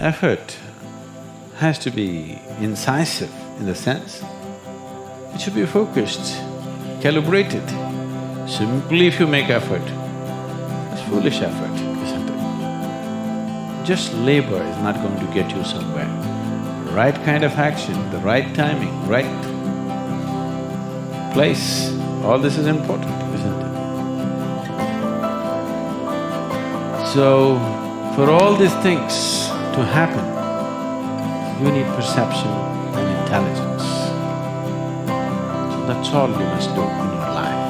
effort has to be incisive in the sense, it should be focused, calibrated. Simply if you make effort, it's foolish effort, isn't it? Just labor is not going to get you somewhere. Right kind of action, the right timing, right place, all this is important, isn't it? So, for all these things to happen, you need perception and intelligence. So that's all you must do in your life.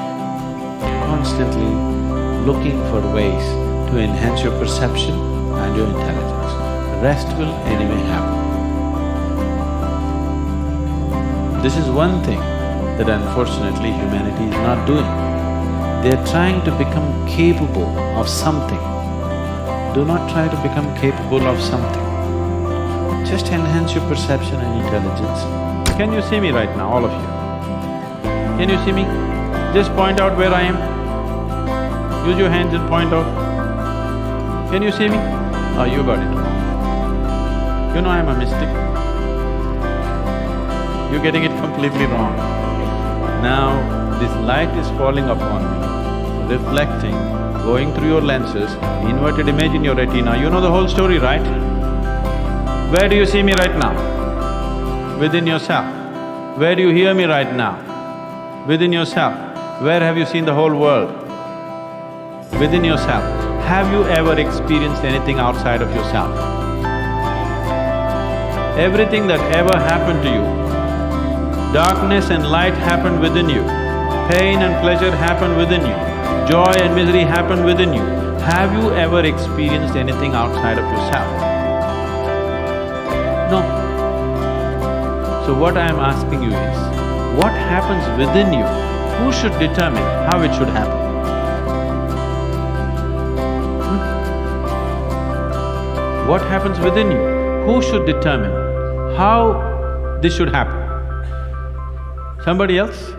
Constantly looking for ways to enhance your perception and your intelligence. The rest will anyway happen. This is one thing that unfortunately humanity is not doing. They're trying to become capable of something. Do not try to become capable of something. Just enhance your perception and intelligence. Can you see me right now, all of you? Can you see me? Just point out where I am. Use your hands and point out. Can you see me? Oh, you got it. You know I'm a mystic. You're getting it completely wrong. Now, this light is falling upon me, reflecting, going through your lenses, inverted image in your retina, you know the whole story, right? Where do you see me right now? Within yourself. Where do you hear me right now? Within yourself. Where have you seen the whole world? Within yourself. Have you ever experienced anything outside of yourself? Everything that ever happened to you, darkness and light happened within you, pain and pleasure happened within you, joy and misery happened within you. Have you ever experienced anything outside of yourself? No. So what I am asking you is, what happens within you? Who should determine how it should happen? What happens within you? Who should determine how this should happen? Somebody else?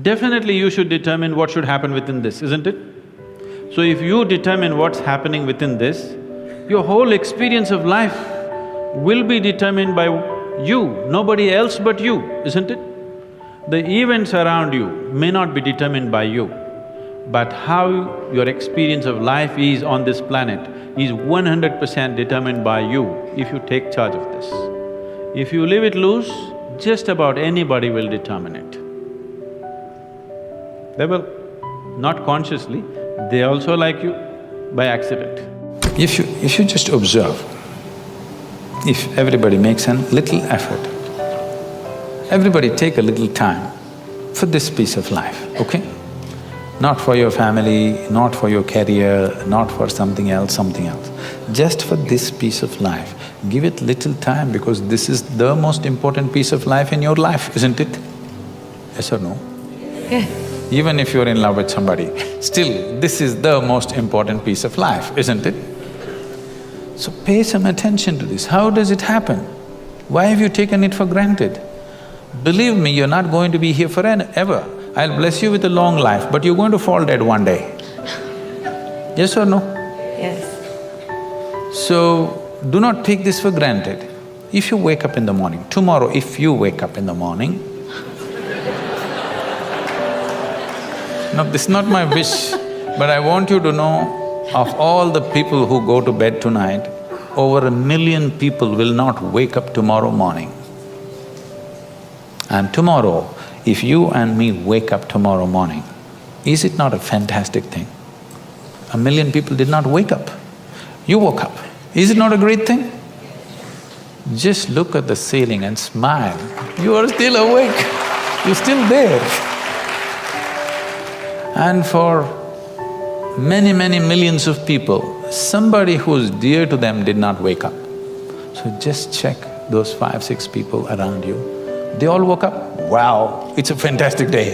Definitely you should determine what should happen within this, isn't it? So if you determine what's happening within this, your whole experience of life will be determined by you, nobody else but you, isn't it? The events around you may not be determined by you, but how your experience of life is on this planet is 100% determined by you if you take charge of this. If you leave it loose, just about anybody will determine it. They will, not consciously, they also like you by accident. If you just observe, if everybody makes a little effort, everybody take a little time for this piece of life, okay? Not for your family, not for your career, not for something else. Just for this piece of life. Give it little time because this is the most important piece of life in your life, isn't it? Yes or no? Yeah. Even if you're in love with somebody, still this is the most important piece of life, isn't it? So pay some attention to this. How does it happen? Why have you taken it for granted? Believe me, you're not going to be here forever. I'll bless you with a long life, but you're going to fall dead one day. Yes or no? Yes. So, do not take this for granted. If you wake up in the morning, tomorrow if you wake up in the morning, no, this is not my wish, but I want you to know, of all the people who go to bed tonight, over 1 million people will not wake up tomorrow morning. And tomorrow, if you and me wake up tomorrow morning, is it not a fantastic thing? 1 million people did not wake up, you woke up. Is it not a great thing? Just look at the ceiling and smile, you are still awake, you're still there. And for many millions of people, somebody who's dear to them did not wake up. So just check those 5, 6 people around you, they all woke up. Wow, it's a fantastic day.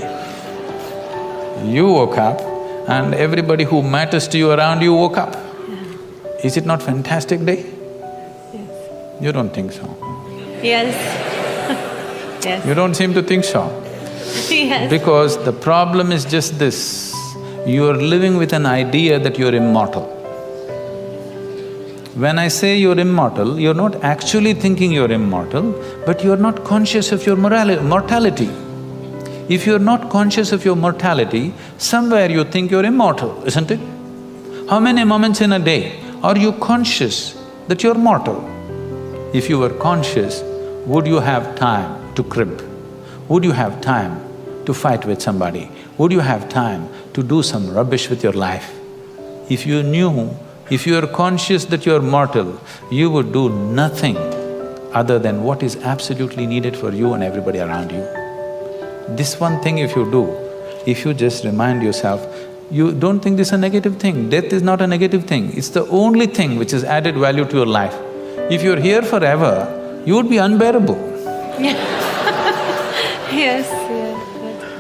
You woke up and everybody who matters to you around you woke up. Is it not fantastic day? Yes. You don't think so? Yes. Yes. You don't seem to think so. Yes. Because the problem is just this, you are living with an idea that you're immortal. When I say you're immortal, you're not actually thinking you're immortal, but you're not conscious of your mortality. If you're not conscious of your mortality, somewhere you think you're immortal, isn't it? How many moments in a day are you conscious that you're mortal? If you were conscious, would you have time to crib? Would you have time to fight with somebody? Would you have time to do some rubbish with your life? If you knew, if you are conscious that you are mortal, you would do nothing other than what is absolutely needed for you and everybody around you. This one thing if you do, if you just remind yourself, you don't think this is a negative thing. Death is not a negative thing, it's the only thing which has added value to your life. If you're here forever, you would be unbearable. Yes, yes.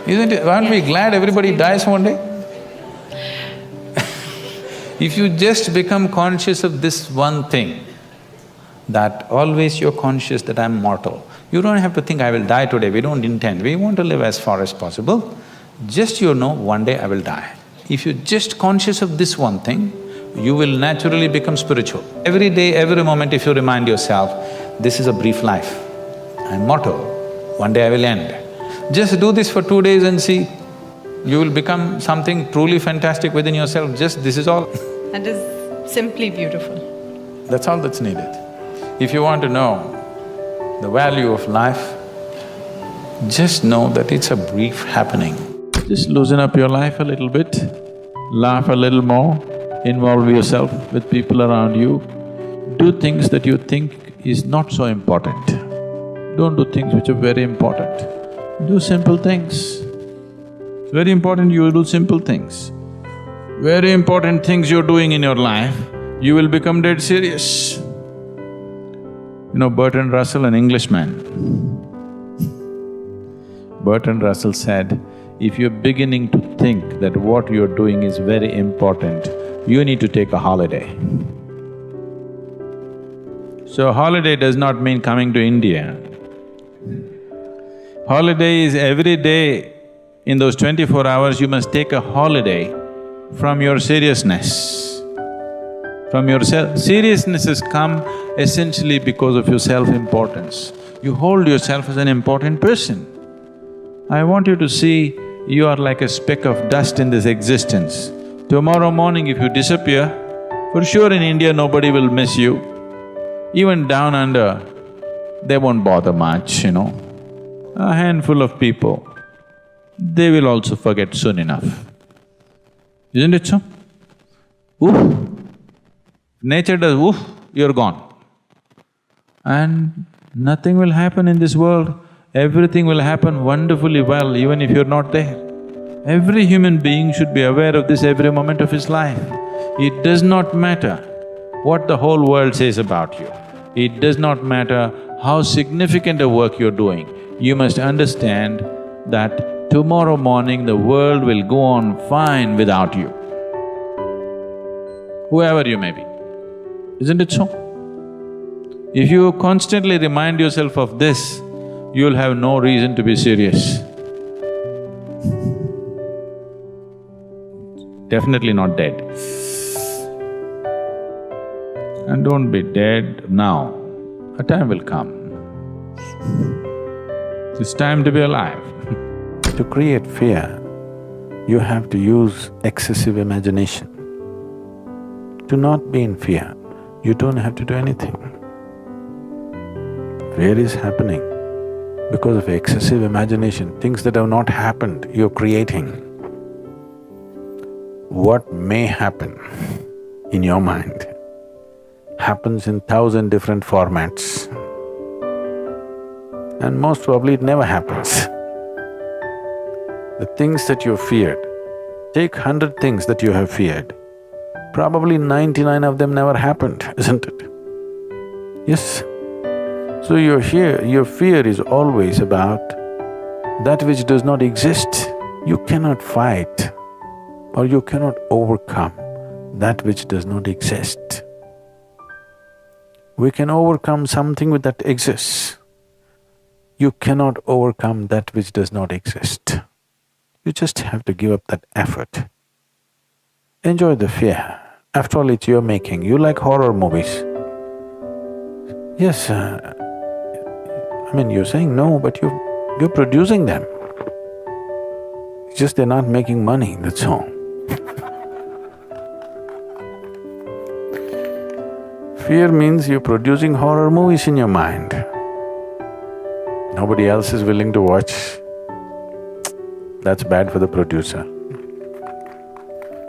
Isn't it? Aren't we glad everybody dies one day? If you just become conscious of this one thing, that always you're conscious that I'm mortal, you don't have to think, I will die today, we don't intend, we want to live as far as possible. Just you know, one day I will die. If you're just conscious of this one thing, you will naturally become spiritual. Every day, every moment if you remind yourself, this is a brief life, I'm mortal, one day I will end. Just do this for 2 days and see, you will become something truly fantastic within yourself, just this is all. That is simply beautiful. That's all that's needed. If you want to know the value of life, just know that it's a brief happening. Just loosen up your life a little bit, laugh a little more, involve yourself with people around you, do things that you think is not so important. Don't do things which are very important. Do simple things. It's very important you do simple things. Very important things you're doing in your life, you will become dead serious. You know, Bertrand Russell, an Englishman, Bertrand Russell said, if you're beginning to think that what you're doing is very important, you need to take a holiday. So holiday does not mean coming to India. Holiday is every day, in those 24 hours you must take a holiday from your seriousness. From your seriousness has come essentially because of your self-importance. You hold yourself as an important person. I want you to see you are like a speck of dust in this existence. Tomorrow morning if you disappear, for sure in India nobody will miss you. Even down under, they won't bother much, you know. A handful of people, they will also forget soon enough. Isn't it so? Oof! Nature does oof, you're gone. And nothing will happen in this world, everything will happen wonderfully well even if you're not there. Every human being should be aware of this every moment of his life. It does not matter what the whole world says about you. It does not matter how significant a work you're doing. You must understand that tomorrow morning the world will go on fine without you, whoever you may be. Isn't it so? If you constantly remind yourself of this, you'll have no reason to be serious. Definitely not dead. And don't be dead now, a time will come. It's time to be alive. To create fear, you have to use excessive imagination. To not be in fear, you don't have to do anything. Fear is happening because of excessive imagination, things that have not happened, you're creating. What may happen in your mind happens in 1,000 different formats, and most probably it never happens. The things that you feared, take 100 things that you have feared, probably 99 of them never happened, isn't it? Yes. So your fear is always about that which does not exist. You cannot fight or you cannot overcome that which does not exist. We can overcome something that exists. You cannot overcome that which does not exist. You just have to give up that effort. Enjoy the fear, After all, it's your making. You like horror movies. Yes, I mean, you're saying no, but you're producing them. It's just they're not making money, that's all. Fear means you're producing horror movies in your mind. Nobody else is willing to watch. That's bad for the producer.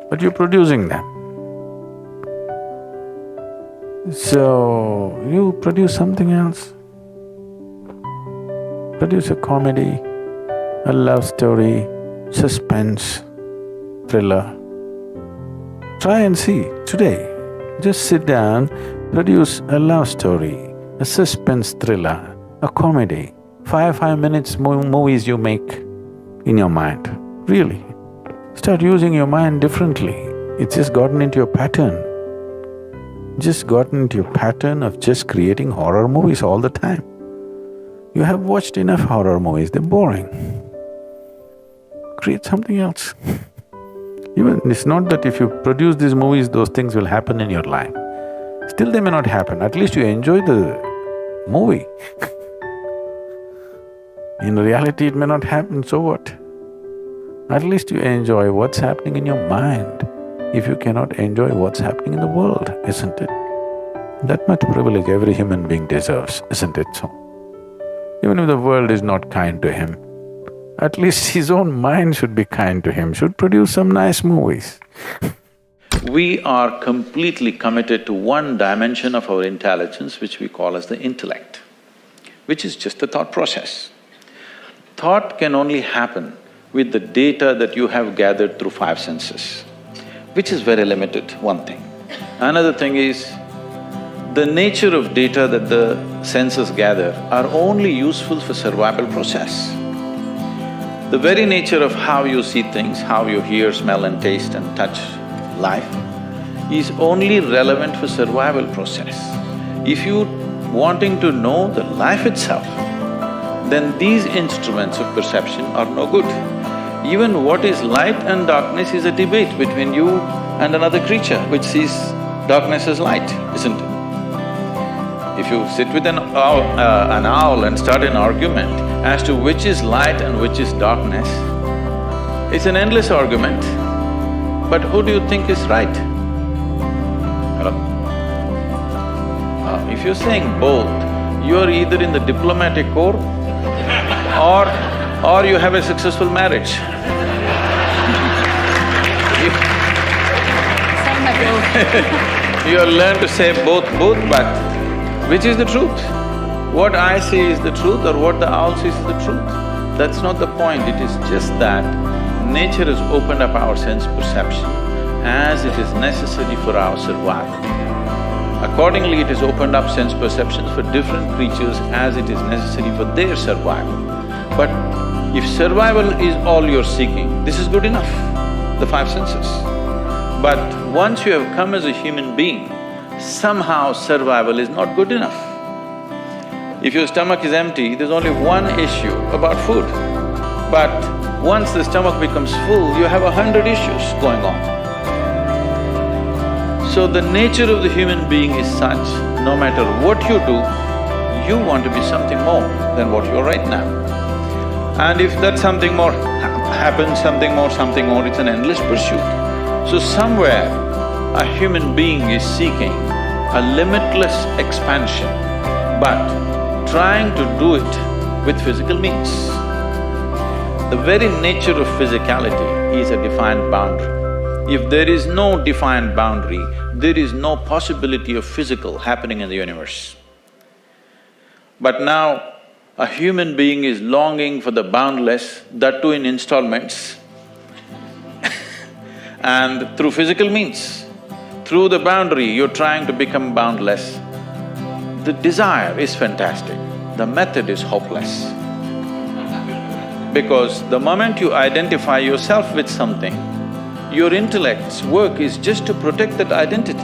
But you're producing them. So, you produce something else. Produce a comedy, a love story, suspense, thriller. Try and see today. Just sit down, produce a love story, a suspense thriller, a comedy. 5 minutes movies you make in your mind, really. Start using your mind differently. It's just gotten into your pattern. Just gotten into your pattern of just creating horror movies all the time. You have watched enough horror movies, they're boring. Create something else. Even it's not that if you produce these movies, those things will happen in your life. Still they may not happen, at least you enjoy the movie. In reality, it may not happen, so what? At least you enjoy what's happening in your mind, if you cannot enjoy what's happening in the world, isn't it? That much privilege every human being deserves, isn't it so? Even if the world is not kind to him, at least his own mind should be kind to him, should produce some nice movies. We are completely committed to one dimension of our intelligence which we call as the intellect, which is just the thought process. Thought can only happen with the data that you have gathered through 5 senses, which is very limited, one thing. Another thing is, the nature of data that the senses gather are only useful for survival process. The very nature of how you see things, how you hear, smell and taste and touch life is only relevant for survival process. If you wanting to know the life itself, then these instruments of perception are no good. Even what is light and darkness is a debate between you and another creature which sees darkness as light, isn't it? If you sit with an owl and start an argument as to which is light and which is darkness, it's an endless argument. But who do you think is right? Hello? If you're saying both, you're either in the diplomatic corps or you have a successful marriage. You learn to say both, but which is the truth? What I see is the truth or what the owl sees is the truth? That's not the point, it is just that nature has opened up our sense perception as it is necessary for our survival. Accordingly, it has opened up sense perceptions for different creatures as it is necessary for their survival. But if survival is all you're seeking, this is good enough, the 5 senses. But once you have come as a human being, somehow survival is not good enough. If your stomach is empty, there's only one issue about food. But once the stomach becomes full, you have 100 issues going on. So the nature of the human being is such, no matter what you do, you want to be something more than what you're right now. And if that something more happens, something more, it's an endless pursuit. So somewhere, a human being is seeking a limitless expansion, but trying to do it with physical means. The very nature of physicality is a defined boundary. If there is no defined boundary, there is no possibility of physical happening in the universe. But now, a human being is longing for the boundless, that too in installments and through physical means. Through the boundary, you're trying to become boundless. The desire is fantastic, the method is hopeless. Because the moment you identify yourself with something, your intellect's work is just to protect that identity.